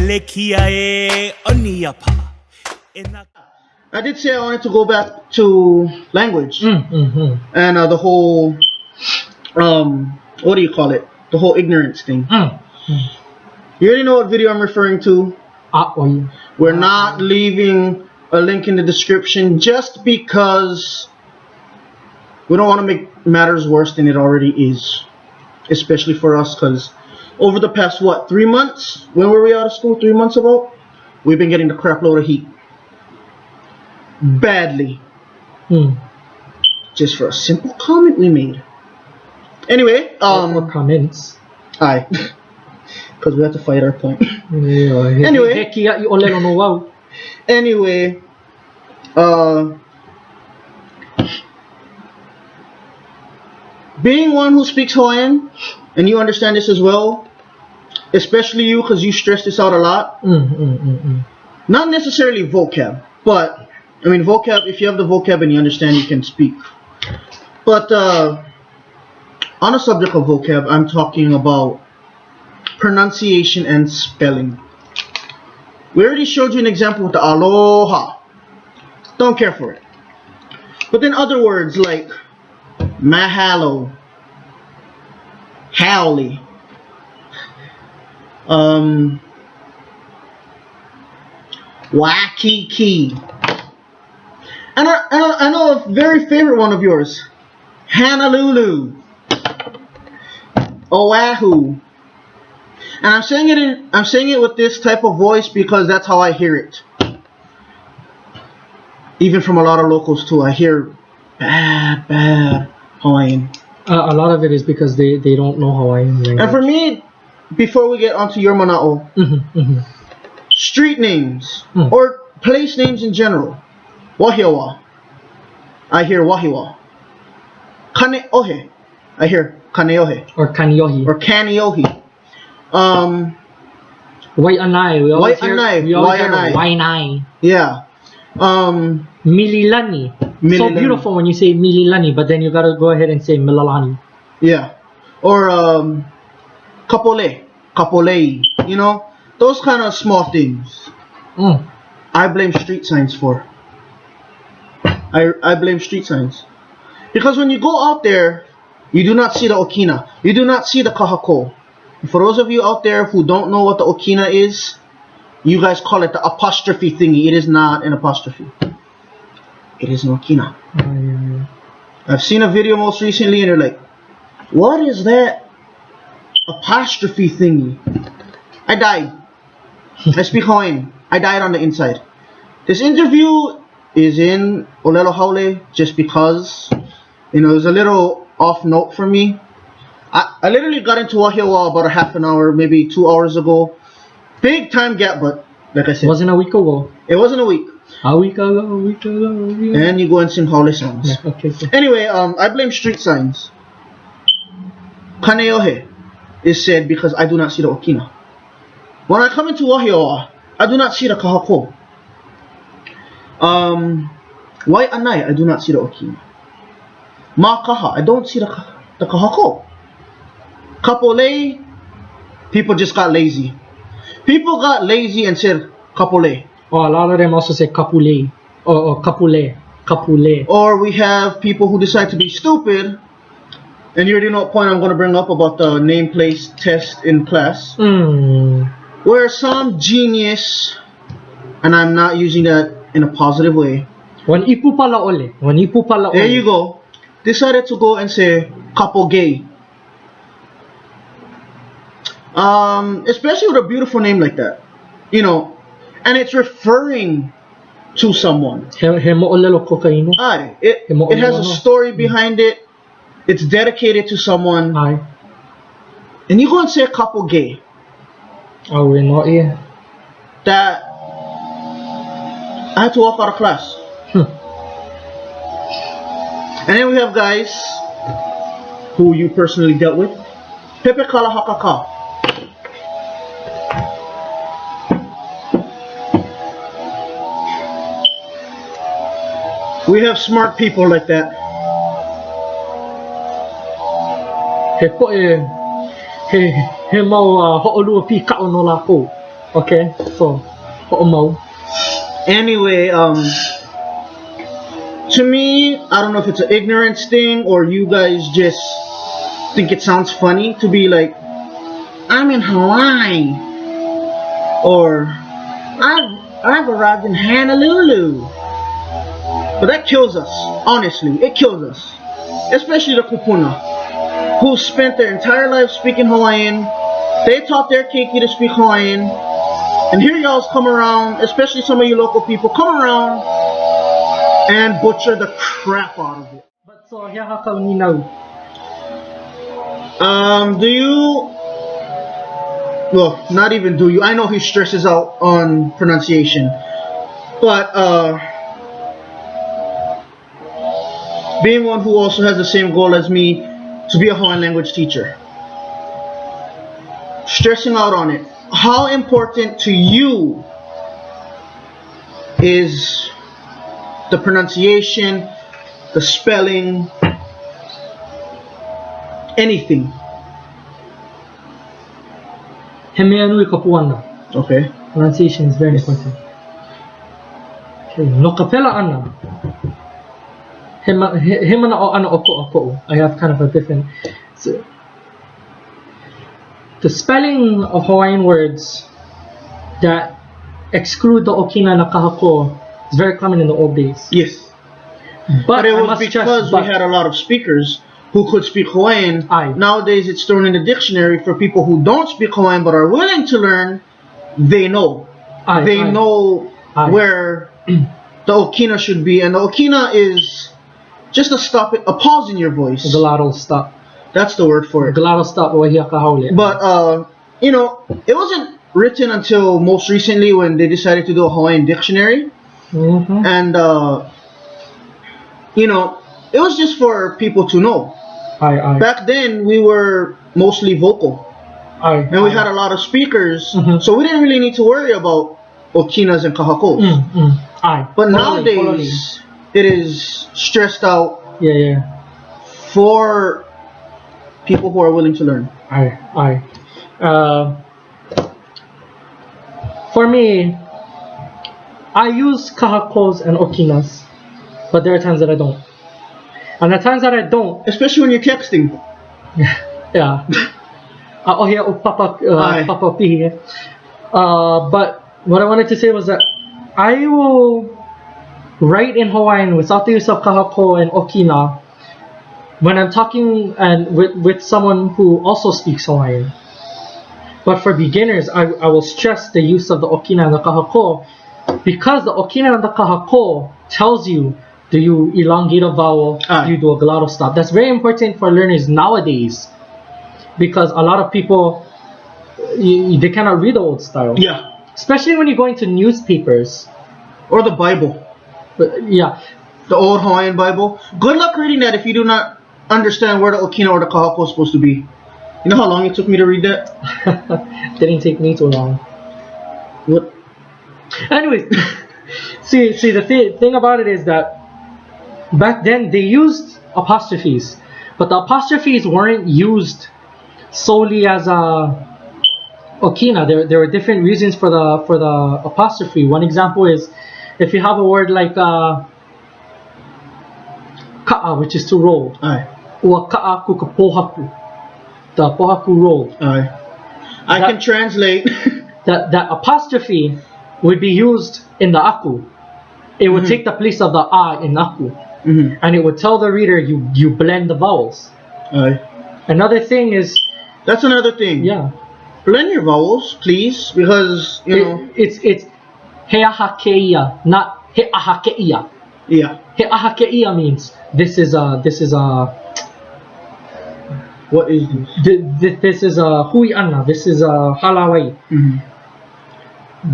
Mele kia e oniapa. I did say I wanted to go back to language and the whole what do you call it? The whole ignorance thing. You already know what video I'm referring to. We're not leaving a link in the description just because we don't want to make matters worse than it already is, especially for us, because over the past 3 months, when were we out of school? 3 months ago, we've been getting the crap load of heat badly, just for a simple comment we made. Anyway, comments. Aye, because we had to fight our point. Anyway, being one who speaks Hawaiian, and you understand this as well, especially you, because you stress this out a lot. Not necessarily vocab, but I mean vocab. If you have the vocab and you understand, you can speak. But on the subject of vocab, I'm talking about pronunciation and spelling. We already showed you an example with the Aloha. Don't care for it. But then other words like Mahele, Howley, Waikiki, and I know a very favorite one of yours, Honolulu, Oahu. And I'm saying it with this type of voice because that's how I hear it. Even from a lot of locals too, I hear bad Hawaiian. A lot of it is because they don't know Hawaiian language. And for me, before we get onto your manaʻo, street names or place names in general. Wahiawa, I hear Wahiwa. Kaneohe, I hear Kaneohe. Or Kaniohi. Or Kaniohi. Waiʻanai. We always hear Waiʻanai. Yeah. Mililani. So beautiful when you say Mililani, but then you gotta go ahead and say Milalani. Yeah. Or Kapolei. You know, those kind of small things. I blame street signs for. I blame street signs. Because when you go out there, you do not see the okina. You do not see the kākou. For those of you out there who don't know what the okina is, you guys call it the apostrophe thingy. It is not an apostrophe. It is an okina. I've seen a video most recently and they're like, what is that apostrophe thingy? I died. I speak Hawaiian. I died on the inside. This interview is in ʻŌlelo haole just because, you know, it was a little off note for me. I literally got into Wahiawa about a half an hour, maybe 2 hours ago. Big time gap, but like I said, wasn't a week ago. It wasn't a week. A week ago. And you go and sing haole songs. Yeah, okay. Anyway, I blame street signs. Kaneohe is said because I do not see the okina. When I come into Wahiawa, I do not see the kākou. Waiʻanai, I do not see the okina. Makaha, I don't see the kākou. Kapolei, people just got lazy. People got lazy and said kapolei. Oh, a lot of them also say kapulei or kapule. Or we have people who decide to be stupid, and you already know what point I'm going to bring up about the name place test in class. Where some genius, and I'm not using that in a positive way. When ipu pala ole. There you go. Decided to go and say kapogay. Especially with a beautiful name like that, you know, and it's referring to someone. It has a story behind it. It's dedicated to someone. And you go and say kapogay. Oh, we're not here. That I had to walk out of class. And then we have guys who you personally dealt with. Pepe kala hakaka. We have smart people like that. He mau hoʻolua pi kaʻu no lākou. Okay, so hoʻomau. Anyway, to me, I don't know if it's an ignorance thing or you guys just think it sounds funny to be like, I'm in Hawaii, or I've arrived in Honolulu. But that kills us, honestly, it kills us. Especially the kupuna, who spent their entire life speaking Hawaiian. They taught their keiki to speak Hawaiian. And here y'all's come around, especially some of you local people, come around and butcher the crap out of it. But so here kākou ni nau. Do you... Well, not even do you. I know he stresses out on pronunciation. But, being one who also has the same goal as me to be a Hawaiian language teacher, stressing out on it. How important to you is the pronunciation, the spelling, anything? He mea nui ka puana. Okay. Pronunciation is very important. Okay. No ka pela ana. He manaʻo ana o koʻu. I have kind of a different... So, the spelling of Hawaiian words that exclude the okina na kahako is very common in the old days. Yes. But it was because we had a lot of speakers who could speak Hawaiian. Aye. Nowadays it's thrown in the dictionary for people who don't speak Hawaiian but are willing to learn. They know. Aye, they aye. know where the okina should be. And the okina is just a stop it, a pause in your voice. A glottal stop. That's the word for it. Glottal stop o hia ka haole. But, you know, it wasn't written until most recently when they decided to do a Hawaiian dictionary. Mm-hmm. And, you know, it was just for people to know. Aye. Back then, we were mostly vocal. Aye. And we had a lot of speakers. Mhm. So we didn't really need to worry about okinas and kahakos. Aye. But nowadays, it is stressed out Yeah. for people who are willing to learn. Aye. For me, I use kahakos and okinas, but there are times that I don't. And the times that I don't, Especially when you're texting. yeah. Oh yeah, papa pihi. But what I wanted to say was that I will write in Hawaiian without the use of kahako and okina when I'm talking and with someone who also speaks Hawaiian. But for beginners, I will stress the use of the okina and the kahako because the okina and the kahako tells you, do you elongate a vowel, do you do a glottal stop. That's very important for learners nowadays because a lot of people, they cannot read the old style. Yeah. Especially when you go into newspapers. Or the Bible. Yeah. The old Hawaiian Bible. Good luck reading that if you do not understand where the okina or the kahako is supposed to be. You know how long it took me to read that? Didn't take me too long. What? Anyways, see the thing about it is that back then they used apostrophes, but the apostrophes weren't used solely as a okina. There were different reasons for the apostrophe. One example is if you have a word like ka'a, which is to roll. Aye. Or ka'a kuka pohaku. The pohaku roll. Aye. I can translate. that apostrophe would be used in the aku. It would take the place of the a in aku. And it would tell the reader you blend the vowels. Aye. Another thing is... That's another thing. Yeah. Blend your vowels, please, because, you know... It's heahakeiya, not heahakeiya. Yeah. Heahakeiya means this is a... What is this? This is a hui ana. This is a halawai.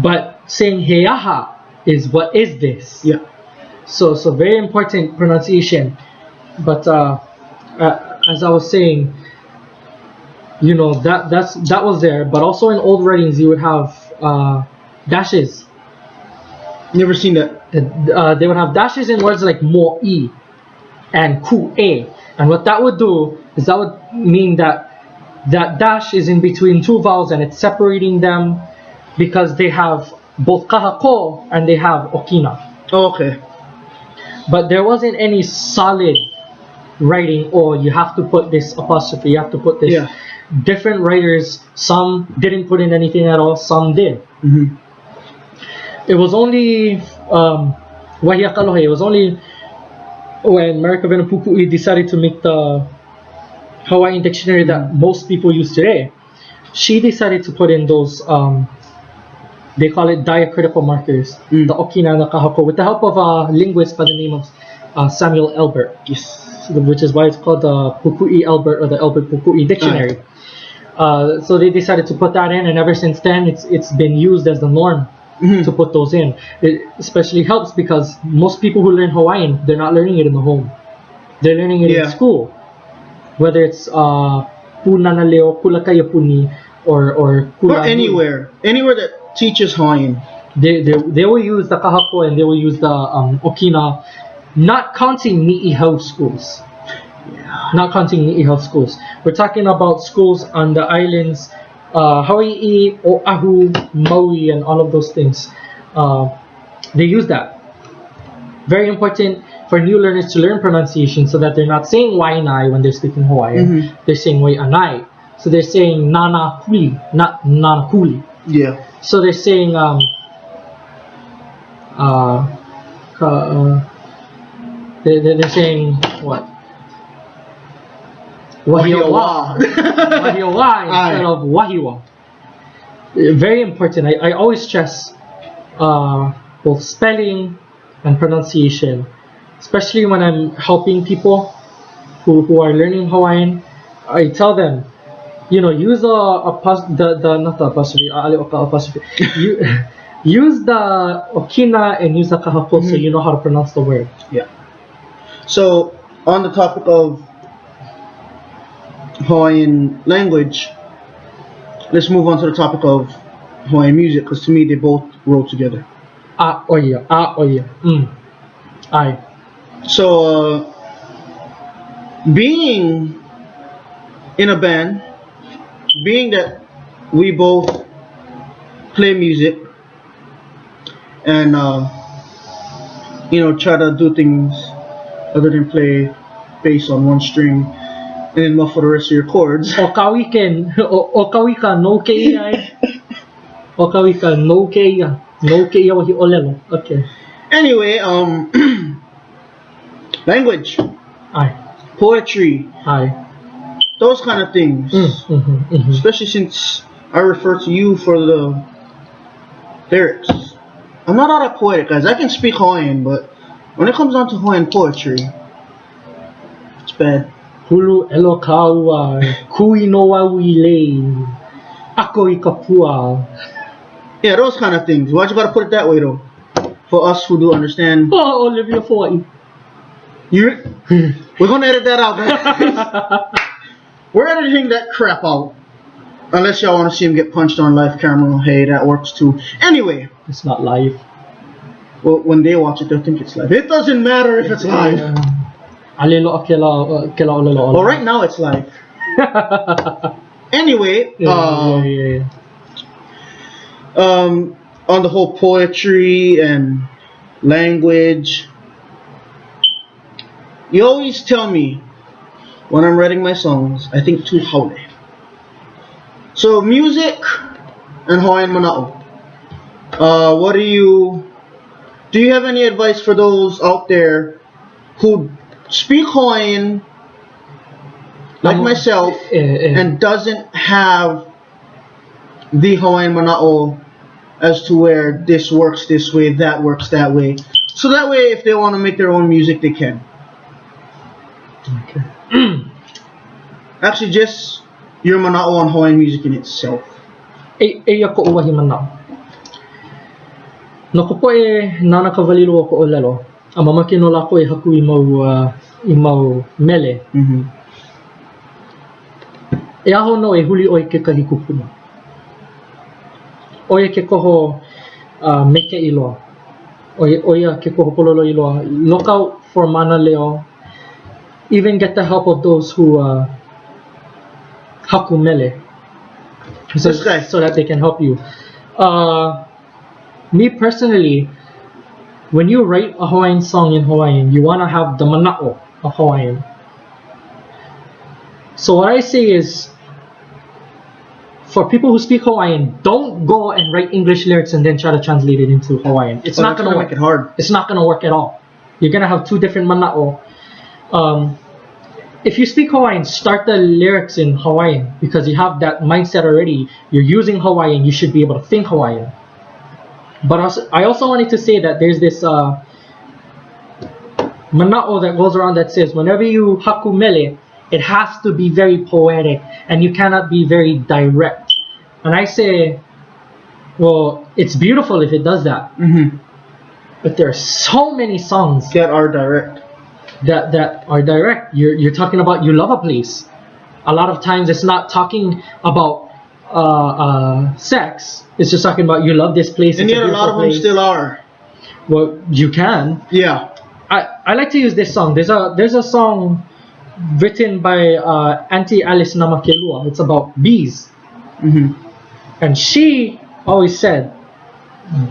But saying heaha is what is this? Yeah. So very important pronunciation. But as I was saying, you know, that was there. But also in old writings, you would have dashes. Never seen that. They would have dashes in words like mo'i and ku'e. And what that would do is that would mean that dash is in between two vowels and it's separating them because they have both kākou and they have ʻokina. Oh, okay. But there wasn't any solid writing, you have to put this apostrophe, you have to put this. Yeah. Different writers, some didn't put in anything at all, some did. Mm-hmm. It was only Aloha. It was only when Marikavena Puku'i decided to make the Hawaiian dictionary that most people use today. She decided to put in those they call it diacritical markers, the ʻokina and the kākou, with the help of a linguist by the name of Samuel Elbert. Yes. Which is why it's called the Puku'i Elbert or the Elbert Puku'i Dictionary. So they decided to put that in, and ever since then it's been used as the norm to put those in. It especially helps because most people who learn Hawaiian, they're not learning it in the home. They're learning it in school. Whether it's punana leo, kulakaya puni, or anywhere that teaches Hawaiian. They will use the kākou and they will use the ʻokina, not counting niʻihau schools. Not counting niʻihau schools. We're talking about schools on the islands, Hawaiʻi, Oahu, Maui, and all of those things. They use that. Very important for new learners to learn pronunciation so that they're not saying wainai when they're speaking Hawaiian. They're saying waianai. So they're saying nana kuli, not nana kuli. Yeah. So they're saying they're saying what? Wahiawa. Wahiawa instead of wahiwa. Very important. I always stress both spelling and pronunciation, especially when I'm helping people who are learning Hawaiian. I tell them, use not the apostrophe. Use the ʻokina and use the kākou so you know how to pronounce the word. Yeah. So on the topic of Hawaiian language, let's move on to the topic of Hawaiian music, because to me they both roll together. Aye. So being in a band, being that we both play music and try to do things other than play bass on one string and then muffle the rest of your chords. Okawika no kēia. Okawika no kēia. No kēia wahi ʻŌlelo. Okay. Anyway, language. Aye. Poetry. Aye. Those kind of things. Especially since I refer to you for the lyrics. I'm not all that poetic, guys. I can speak Hawaiian, but when it comes down to Hawaiian poetry, it's bad. Hulu elo kaua, kui no wauilei, ako I kapua. Yeah, those kind of things. Why'd you gotta put it that way, though? For us who do understand. Oh, Olivia Hawaii. We're gonna edit that out, guys. We're editing that crap out. Unless y'all want to see him get punched on live camera. Hey, that works too. Anyway. It's not live. Well, when they watch it, they'll think it's live. It doesn't matter if it's live. ʻŌlelo kēlā ʻŌlelo. Well, right now it's live. Anyway. On the whole poetry and language, you always tell me when I'm writing my songs, I think too haole. So music and Hawaiian manaʻo. Do you have any advice for those out there who speak Hawaiian like myself and doesn't have the Hawaiian manaʻo as to where this works this way, that works that way? So that way if they want to make their own music, they can. Okay. Actually, just your manaʻo on Hawaiian music in itself. Eia koʻu wahi manaʻo. No ka poʻe nana ka walilo o koʻu ʻŌlelo, a mamake no lako e haku I mau mele. E aho no e huli oi kekahi kupuna. Oia ke koho me ke iloa. Oia ke koho pololo iloa. Look out for mana leo. Even get the help of those who haku mele, so that they can help you. Me personally, when you write a Hawaiian song in Hawaiian, you want to have the manaʻo of Hawaiian. So what I say is, for people who speak Hawaiian, don't go and write English lyrics and then try to translate it into Hawaiian. It's not going to work. Make it hard. It's not going to work at all. You're going to have two different manaʻo. If you speak Hawaiian, start the lyrics in Hawaiian, because you have that mindset already. You're using Hawaiian, you should be able to think Hawaiian. But I also wanted to say that there's this manaʻo that goes around that says, whenever you haku mele, it has to be very poetic, and you cannot be very direct. And I say, well, it's beautiful if it does that. Mm-hmm. But there are so many songs that are direct. That are direct. You're talking about you love a place. A lot of times it's not talking about sex. It's just talking about you love this place. And yet a lot of them still are. Well, you can. Yeah. I like to use this song. There's a song written by Auntie Alice Namakelua. It's about bees. Mm-hmm. And she always said,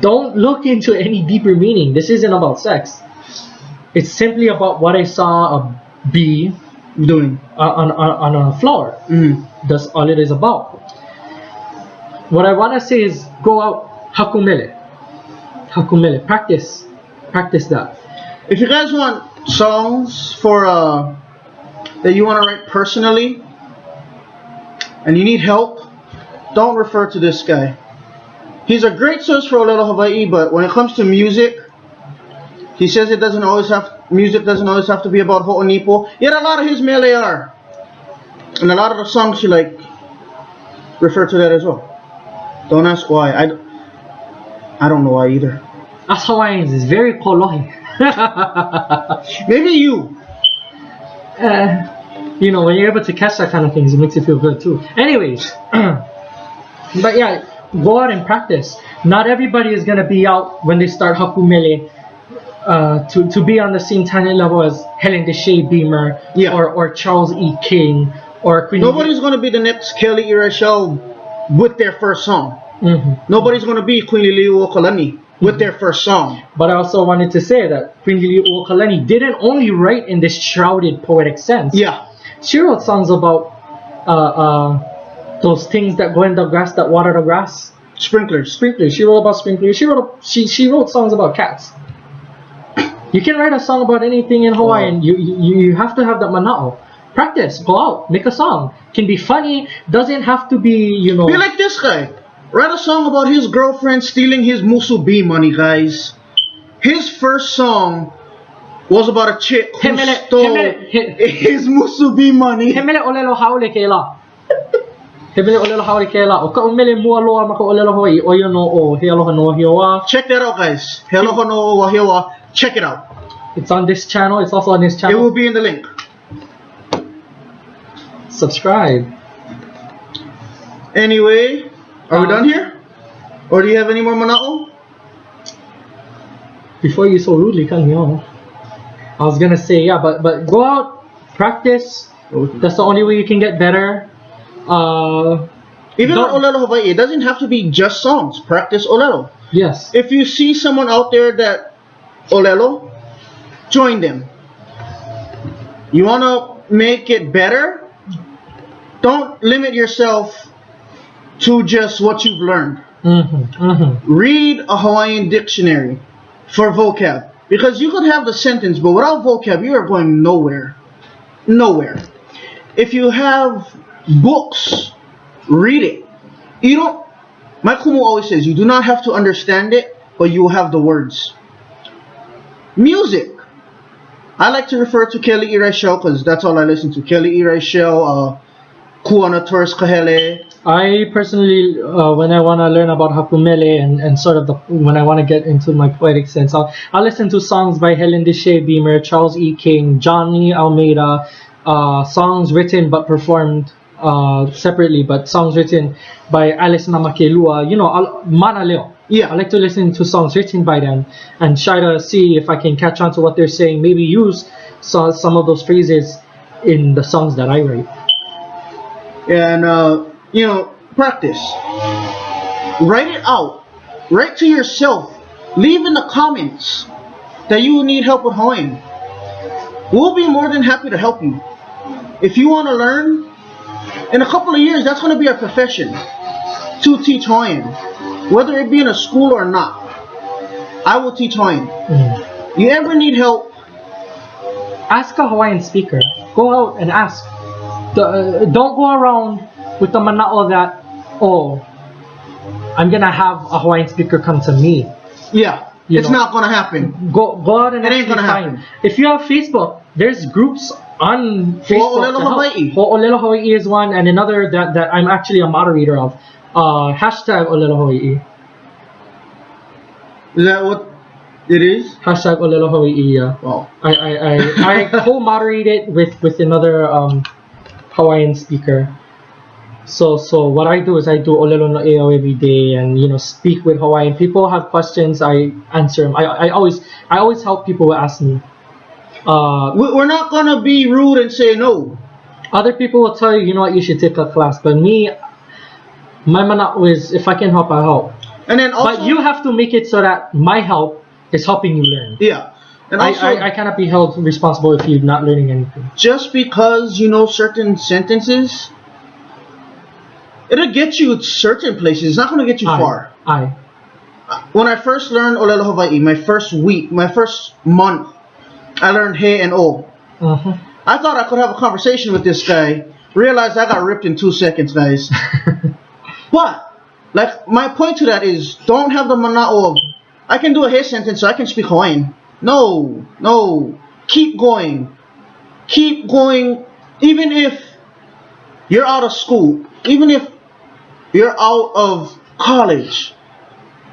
don't look into any deeper meaning. This isn't about sex. It's simply about what I saw a bee doing on a flower. Mm-hmm. That's all it is about. What I want to say is, go out, haku mele. Haku mele. Practice that. If you guys want songs for that you want to write personally, and you need help, don't refer to this guy. He's a great source for ʻŌlelo Hawaiʻi, but when it comes to music, he says music doesn't always have to be about hoʻonipo. Yet a lot of his Mele are, and a lot of the songs you like refer to that as well. Don't ask why. I don't know why either. Us Hawaiians is very kolohi. Maybe you. You know, when you're able to catch that kind of things, it makes you feel good too. Anyways, but yeah, go out and practice. Not everybody is gonna be out when they start haku mele to be on the same talent level as Helen Deshae Beamer, yeah, or Charles E. King, or Queen. Nobody's gonna be the next Kelly Irashel with their first song. Mm-hmm. Nobody's gonna be Queen Liliuokalani with their first song. But I also wanted to say that Queen Liliuokalani didn't only write in this shrouded poetic sense. Yeah, she wrote songs about those things that go in the grass that water the grass. Sprinklers. She wrote about sprinklers. She wrote songs about cats. You can write a song about anything in Hawaiian. You have to have that manaʻo. Practice. Go out. Make a song. Can be funny. Doesn't have to be, you know. Be like this guy. Write a song about his girlfriend stealing his musubi money, guys. His first song was about a chick who stole his musubi money. Mele ʻŌlelo haole kēlā. Mele ʻŌlelo haole kēlā. O kaʻu mele mua loa ma ka ʻŌlelo Hawaiʻi. Oia no o he aloha no hioa. Check that out, guys. He aloha no hioa. Check it out. It's on this channel. It's also on this channel. It will be in the link. Subscribe. Anyway, are we done here? Or do you have any more manaʻo? Before you so rudely cut me off, I was gonna say, yeah, but go out, practice. That's the only way you can get better. Even on ʻŌlelo Hawaiʻi, it doesn't have to be just songs. Practice ʻŌlelo. Yes. If you see someone out there that ʻŌlelo, join them. You wanna make it better? Don't limit yourself to just what you've learned. Read a Hawaiian dictionary for vocab, because you could have the sentence, but without vocab you are going nowhere. If you have books, read it. You don't, my kumu always says, you do not have to understand it, but you will have the words. Music, I like to refer to Kelly Irashel because that's all I listen to. Kelly Irashel, Kuana Torres Kahele. I personally, when I want to learn about haku mele and sort of when I want to get into my poetic sense, I'll listen to songs by Helen Deshae Beamer, Charles E. King, Johnny Almeida, songs written but performed separately, but songs written by Alice Namakelua, you know, Manaleo. Yeah, I like to listen to songs written by them and try to see if I can catch on to what they're saying, maybe use some of those phrases in the songs that I write. And you know, practice. Write it out. Write to yourself. Leave in the comments that you need help with Hawaiian. We'll be more than happy to help you. If you want to learn, in a couple of years, that's going to be our profession, to teach Hawaiian. Whether it be in a school or not, I will teach Hawaiian. You ever need help? Ask a Hawaiian speaker. Go out and ask. Don't go around with the manaʻo that, oh, I'm going to have a Hawaiian speaker come to me. Yeah, it's not going to happen. Go out and it ain't going to happen. If you have Facebook, there's groups on Facebook. ʻŌlelo Hawaiʻi. ʻŌlelo Hawaiʻi is one, and another that I'm actually a moderator of. Hashtag ʻŌlelo Hawaiʻi. Is that what it is? Hashtag ʻŌlelo Hawaiʻi, yeah. Wow. I co-moderate it with another Hawaiian speaker. So what I do is I do ʻŌlelo no ʻeo every day, and speak with Hawaiian. People have questions, I answer them. I always help people who ask me. We're not gonna be rude and say no. Other people will tell you, what, you should take a class. But me, my manaʻo is, if I can help, I help. And then also, but you have to make it so that my help is helping you learn. Yeah. And also, I cannot be held responsible if you're not learning anything. Just because you know certain sentences, it'll get you certain places. It's not going to get you far. When I first learned ʻŌlelo Hawaiʻi, my first week, my first month, I learned he and o. I thought I could have a conversation with this guy. Realized I got ripped in 2 seconds, guys. But, like, my point to that is, don't have the manaʻo of, I can do a he sentence so I can speak Hawaiian. No. Keep going. Keep going. Even if you're out of school, even if you're out of college,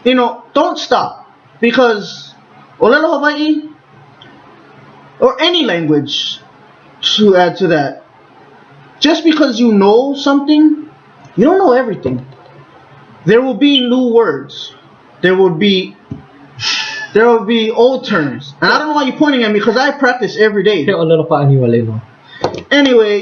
don't stop. Because ʻŌlelo Hawaiʻi, or any language, to add to that, just because you know something, you don't know everything. There will be new words. There will be old terms. And I don't know why you're pointing at me, because I practice every day. Anyway,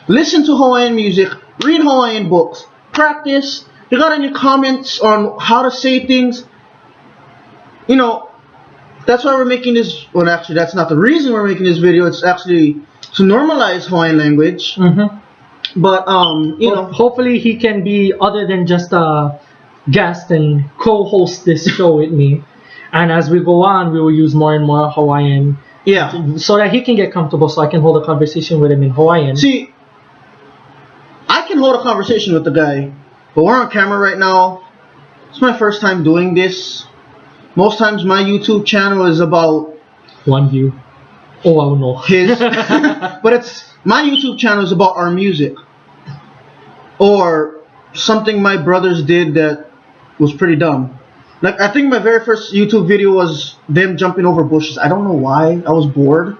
listen to Hawaiian music, read Hawaiian books, practice. You got any comments on how to say things? That's why we're making this. Well, actually, that's not the reason we're making this video. It's actually to normalize Hawaiian language. But hopefully he can be other than just a guest and co-host this show with me. And as we go on, we will use more and more Hawaiian. Yeah. So that he can get comfortable, so I can hold a conversation with him in Hawaiian. See, I can hold a conversation with the guy, but we're on camera right now. It's my first time doing this. Most times my YouTube channel is about one view. Oh, I don't know. His. But my YouTube channel is about our music. Or something my brothers did that was pretty dumb. Like, I think my very first YouTube video was them jumping over bushes. I don't know why. I was bored.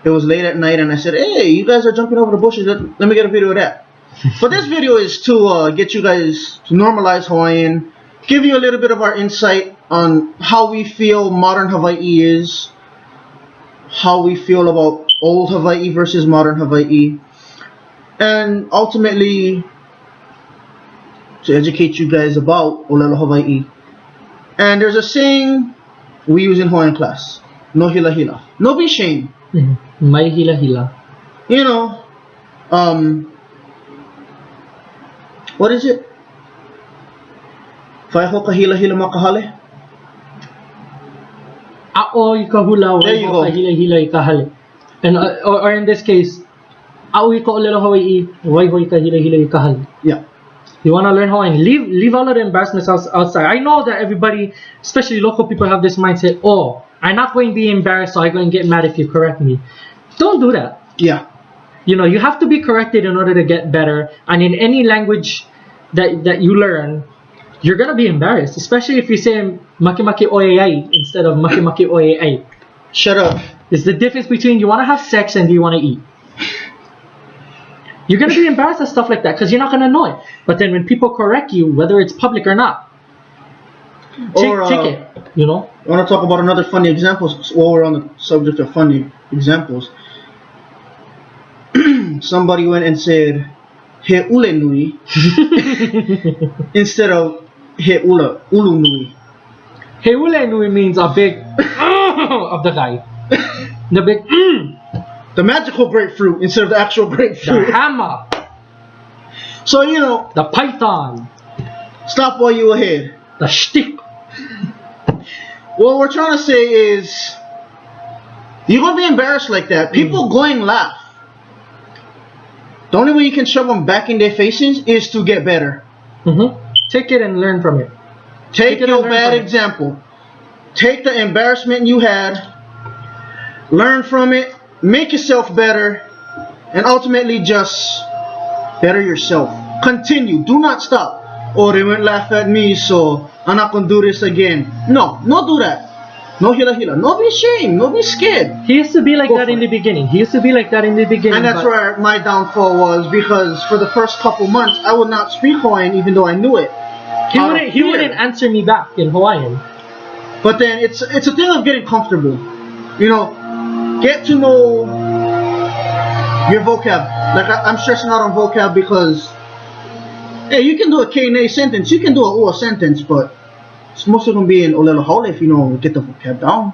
It was late at night and I said, hey, you guys are jumping over the bushes. Let me get a video of that. But this video is to get you guys to normalize Hawaiian. Give you a little bit of our insight on how we feel modern Hawaii is. How we feel about old Hawaii versus modern Hawaii. And ultimately, to educate you guys about ʻŌlelo Hawaiʻi. And there's a saying we use in Hawaiian class. No hila hila. No be shame. Mai hila hila. What is it? Whaiho ka hila hila makahale? A'o I ka hula, waiho ka hila hila I ka hale. And or in this case, a'o I ka ʻŌlelo Hawaiʻi, waiho I ka hila hila I ka hale. Yeah. You want to learn Hawaiian? Leave all of the embarrassments outside. I know that everybody, especially local people, have this mindset. Oh, I'm not going to be embarrassed, so I'm going to get mad if you correct me. Don't do that. Yeah. You have to be corrected in order to get better. And in any language that you learn, you're going to be embarrassed, especially if you say maki maki oeai instead of maki maki oeai. Shut up. It's the difference between you want to have sex and do you want to eat. You're going to be embarrassed at stuff like that because you're not going to know it. But then when people correct you, whether it's public or not, take it, I want to talk about another funny example while we're on the subject of funny examples. Somebody went and said, he ule nui instead of he ulu nui. He ule nui means a big of the guy. The big the magical grapefruit instead of the actual grapefruit. The hammer. So you know, the python. Stop while you ahead. The shtick. What we're trying to say is, you're gonna be embarrassed like that. People going laugh. The only way you can shove them back in their faces is to get better. Take it and learn from it. Take your bad example. Take the embarrassment you had, learn from it, make yourself better, and ultimately just better yourself. Continue. Do not stop. Oh, they went laugh at me, so I'm not gonna do this again. No, don't do that. No hila hila. No be ashamed. No be scared. He used to be like that in the beginning. He used to be like that in the beginning. And that's where my downfall was, because for the first couple months I would not speak Hawaiian even though I knew it. He wouldn't answer me back in Hawaiian. But then it's a thing of getting comfortable. You know, get to know your vocab. Like I'm stressing out on vocab because hey, you can do a K-nay sentence, you can do a ua sentence, but it's mostly gonna be in ʻŌlelo haole if you know get the vocab down.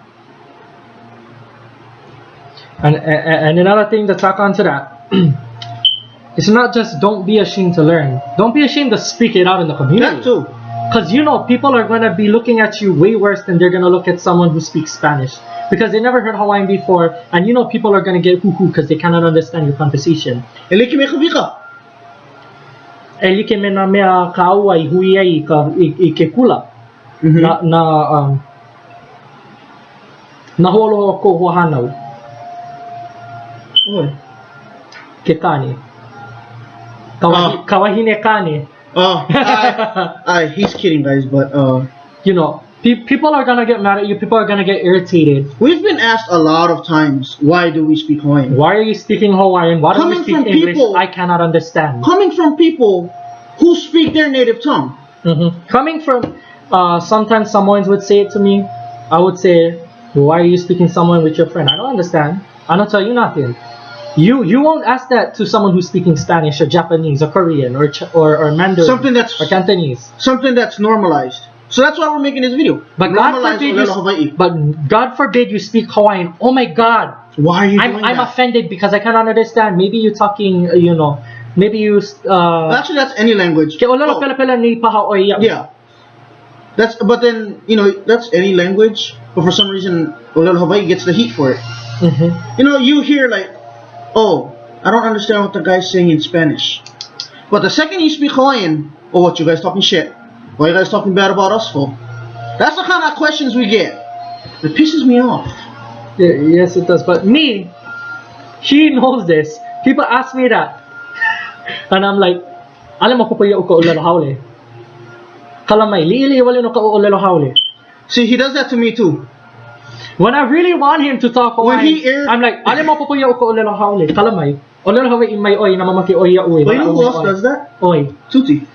And another thing to tack on to that, it's not just don't be ashamed to learn. Don't be ashamed to speak it out in the community. That too. Because you know people are gonna be looking at you way worse than they're gonna look at someone who speaks Spanish. Because they never heard Hawaiian before, and you know people are gonna get cuckoo because they cannot understand your conversation. ʻili me kawika. ʻili me na mea kāu ai hui ai i ke kula. Na holo ko hanau. Oi. Ke kane. Kawahine kane. He's kidding, guys, but you know, people are gonna get mad at you. People are gonna get irritated. We've been asked a lot of times, why do we speak Hawaiian? Why are you speaking Hawaiian? Why don't you speak English? I cannot understand. Coming from people who speak their native tongue. Coming from sometimes Samoans would say it to me. I would say, why are you speaking Samoan with your friend? I don't understand. I don't tell you nothing. You won't ask that to someone who's speaking Spanish or Japanese or Korean or Mandarin or Cantonese. Something that's normalized. So that's why we're making this video. But God forbid you speak Hawaiian. Oh my God. Why are you doing I'm offended because I cannot understand. Maybe you're talking, you know, maybe you actually that's any language. Yeah. But then, you know, that's any language. But for some reason ʻŌlelo Hawaii gets the heat for it. You know, you hear like, oh, I don't understand what the guy's saying in Spanish. But the second you speak Hawaiian, oh, what, you guys talking shit? Why are you guys talking bad about us for? That's the kind of questions we get. It pisses me off. Yeah, yes, it does. But me, he knows this. People ask me that. And I'm like, alam mo ko pa yung ʻŌlelo haole. Kalamay, liili wala no ʻŌlelo haole. See, he does that to me too. When I really want him to talk Hawaiian, I'm like, alam mo po yung ʻŌlelo haole. Kalamay, ʻŌlelo haole may oi namamaki oi ya ui. But you know who else does that? Oi. Tuti.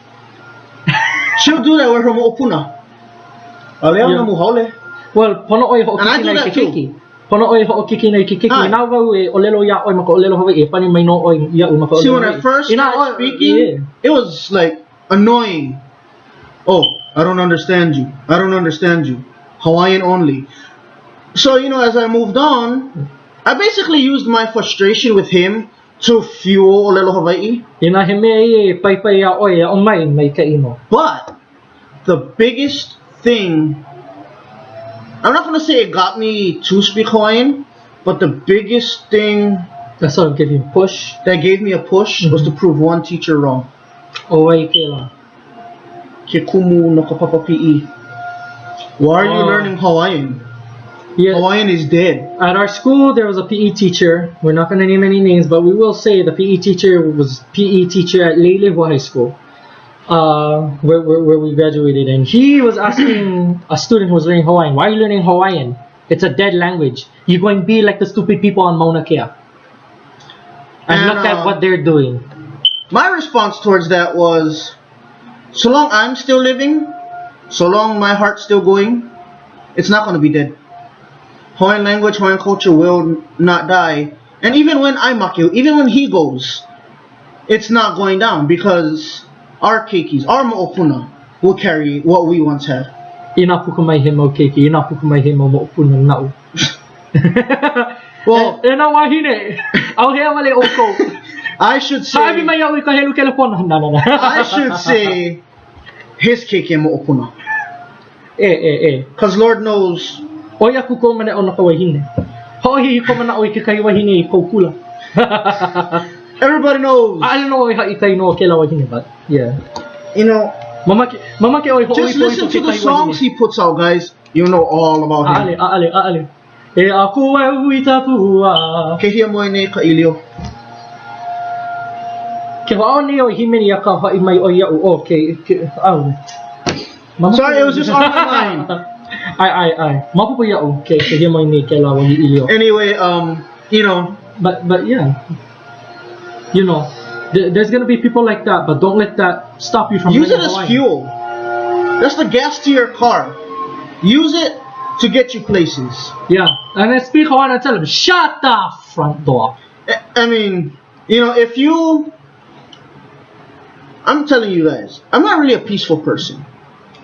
She'll do that with her moʻopuna. Alea na muhaole. Well, pono oi hoʻokiki na kekeki. Pono oi hoʻokiki na kekeki. Na wau e ʻŌlelo ya oi maka ʻŌlelo haole. Pani may no oi ya ui maka ʻŌlelo haole. See, when I first started speaking, it was like annoying. Oh, I don't understand you. I don't understand you. Hawaiian only. So, you know, as I moved on, I basically used my frustration with him to fuel ʻŌlelo Hawaii. But the biggest thing, I'm not going to say it got me to speak Hawaiian, but the biggest thing that sort of gave you a push, that gave me a push, was to prove one teacher wrong. Kēlā. Kekumu no kapapa pi'i. Why are you learning Hawaiian? Yeah. Hawaiian is dead. At our school, there was a PE teacher. We're not going to name any names, but we will say the PE teacher was PE teacher at ʻŌlelo High School, where we graduated. And he was asking a student who was learning Hawaiian, why are you learning Hawaiian? It's a dead language. You're going to be like the stupid people on Mauna Kea. And look at what they're doing. My response towards that was, so long I'm still living, so long my heart's still going, it's not going to be dead. Hawaiian language, Hawaiian culture will not die. And even when I mock you, even when he goes, it's not going down because our keikis, our moʻopuna, will carry what we once had. Ina puka mai he mau keiki, ina puka mai he mau moʻopuna na'u. Well, ina wahine, au hea wale oko. I should say, Habi mai au I ka helu kele pona. I should say his keiki and moʻopuna. Because Lord knows. Oia kuko mane o naka wahine. Hoʻohi ko manaʻo I kekahi wahine I kou kula. Everybody knows. I don't know I kai no kēlā wahine, but yeah. You know, Mama ke oi hoʻohi just listen to the songs he puts out, guys. You know all about him. Ale. E aku e hui tapua. Ke hia moe nei ka ilio. Ke wao ni o himeni a ka haʻi mai o ia'u o ke au. Sorry, it was just on my mind. Ai. Mapupo ia'u ke hia mai nei ke la wahi ilio. Anyway, you know. But yeah. You know, there's gonna be people like that, but don't let that stop you from use it as Hawaiian. fuel. That's the gas to your car. Use it to get you places. Yeah, and then speak Hawaiian and tell them, shut the front door. I mean, you know, if you... I'm telling you guys, I'm not really a peaceful person.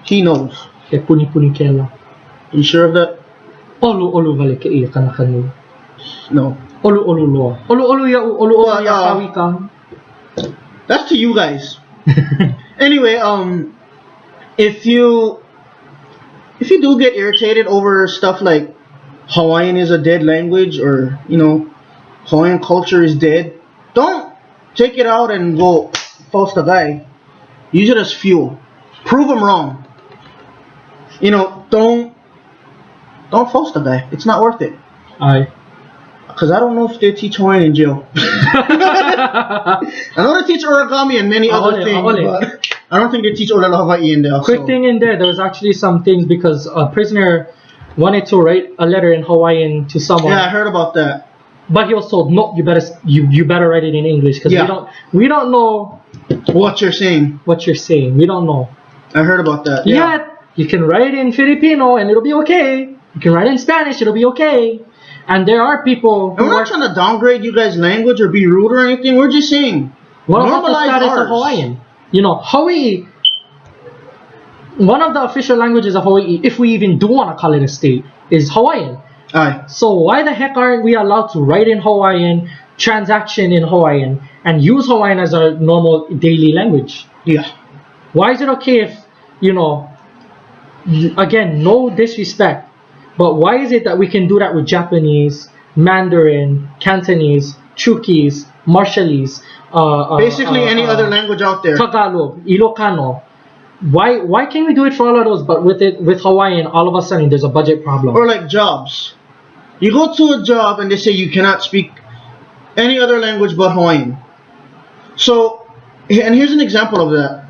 He knows. Ke puni kēlā. You sure of that? Olu vale kēia kana kanu. No. Olu loa. Olu ia'u, olu ia kawika. That's to you guys. Anyway, if you do get irritated over stuff like Hawaiian is a dead language, or you know, Hawaiian culture is dead, don't take it out and go false the guy. Use it as fuel. Prove him wrong. You know, don't false the guy. It's not worth it. Aye. Because I don't know if they teach Hawaiian in jail. I know they teach origami and many other things, but I don't think they teach ʻŌlelo Hawaiʻi in there. Quick thing in there was actually some things because a prisoner wanted to write a letter in Hawaiian to someone. Yeah, I heard about that. But he was told, no, you better write it in English because we don't know what you're saying. What you're saying, we don't know. I heard about that. Yeah, you can write it in Filipino and it'll be okay. You can write it in Spanish, it'll be okay. And there are people. And we're not trying to downgrade you guys' language or be rude or anything. We're just saying. What about the status of Hawaiian? You know, Hawaii. One of the official languages of Hawaii, if we even do want to call it a state, is Hawaiian. Aye. So why the heck aren't we allowed to write in Hawaiian, transaction in Hawaiian, and use Hawaiian as our normal daily language? Yeah. Why is it okay if, you know, again, no disrespect, but why is it that we can do that with Japanese, Mandarin, Cantonese, Chukis, Marshallese, basically any other language out there? Tagalog, Ilocano. Why can't we do it for all of those, but with Hawaiian, all of a sudden there's a budget problem? Or like jobs. You go to a job and they say you cannot speak any other language but Hawaiian. So, and here's an example of that.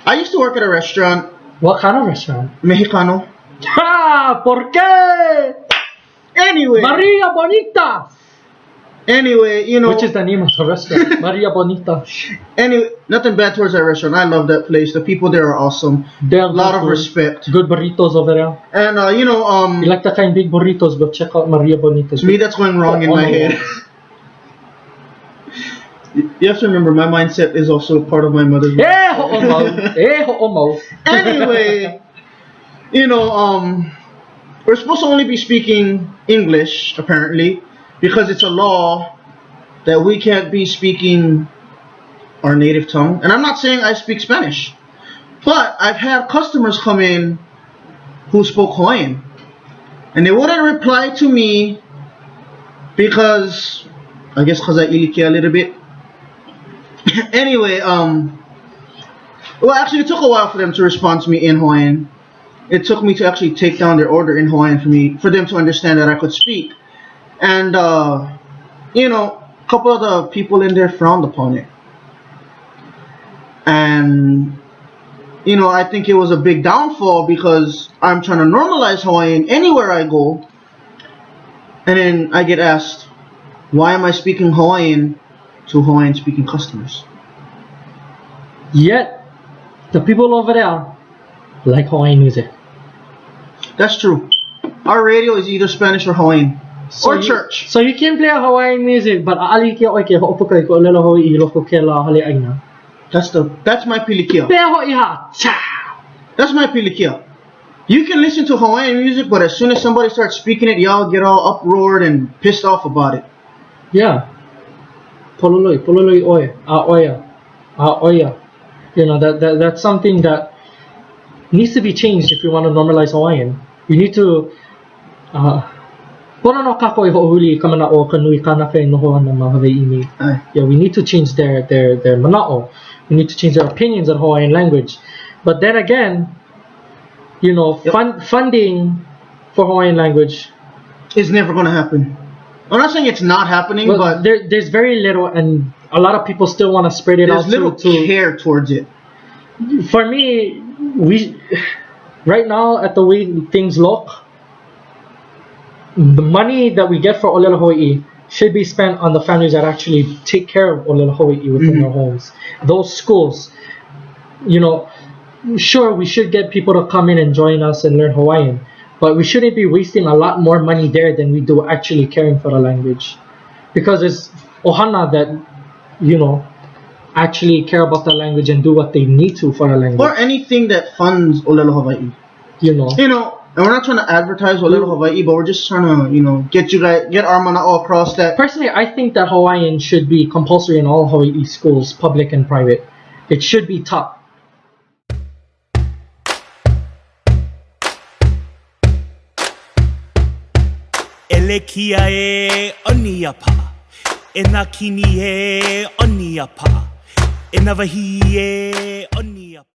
I used to work at a restaurant. What kind of restaurant? Mexicano. Ah, ¿por qué? Anyway. Maria Bonita. Anyway, you know. Which is the name of the restaurant? Maria Bonita. Anyway, nothing bad towards that restaurant. I love that place. The people there are awesome. They're a lot of respect. Good burritos over there. And you know, you like that kind of big burritos? Go check out Maria Bonita's. Me, that's going wrong in my head. You have to remember, my mindset is also part of my mother's. Anyway, you know, we're supposed to only be speaking English apparently, because it's a law that we can't be speaking our native tongue. And I'm not saying I speak Spanish, but I've had customers come in who spoke Hawaiian, and they wouldn't reply to me because I guess because I ʻili a little bit. Anyway, well, actually, it took a while for them to respond to me in Hawaiian. It took me to actually take down their order in Hawaiian for them to understand that I could speak. And, you know, a couple of the people in there frowned upon it. And, you know, I think it was a big downfall because I'm trying to normalize Hawaiian anywhere I go. And then I get asked, why am I speaking Hawaiian to Hawaiian-speaking customers? Yet, the people over there like Hawaiian music. That's true. Our radio is either Spanish or Hawaiian. or church. So you can play Hawaiian music, but ʻaʻali kia ʻoike hoʻopukai ko ʻŌlelo Hawaiʻi loko kēlā hale ʻaina. That's my pilikia. Pea hoʻi ha. That's my pilikia. You can listen to Hawaiian music, but as soon as somebody starts speaking it, y'all get all uproared and pissed off about it. Yeah. Pololoi oe, a oia. You know, that's something that needs to be changed if you want to normalize Hawaiian. You need to pono no kākou I hoʻohuli ka manaʻo ka nui kānaka noho ana ma Hawaiʻi. Yeah, we need to change their manaʻo. We need to change their opinions on Hawaiian language. But then again, you know, funding for Hawaiian language is never going to happen. I'm not saying it's not happening, but there's very little, and a lot of people still want to spread it out. There's little care towards it. For me, right now at the way things look, the money that we get for ʻŌlelo Hawaiʻi should be spent on the families that actually take care of ʻŌlelo Hawaiʻi within their homes. Those schools, you know, sure, we should get people to come in and join us and learn Hawaiian, but we shouldn't be wasting a lot more money there than we do actually caring for the language. Because it's ohana that, you know, actually care about the language and do what they need to for the language. Or anything that funds ʻŌlelo Hawaiʻi. You know, and we're not trying to advertise ʻŌlelo Hawaiʻi, but we're just trying to, you know, get our manaʻo across that. Personally, I think that Hawaiian should be compulsory in all Hawaiʻi schools, public and private. It should be taught. Ele kia e oni apa, e nā kini e oni apa, e nā wahi e oni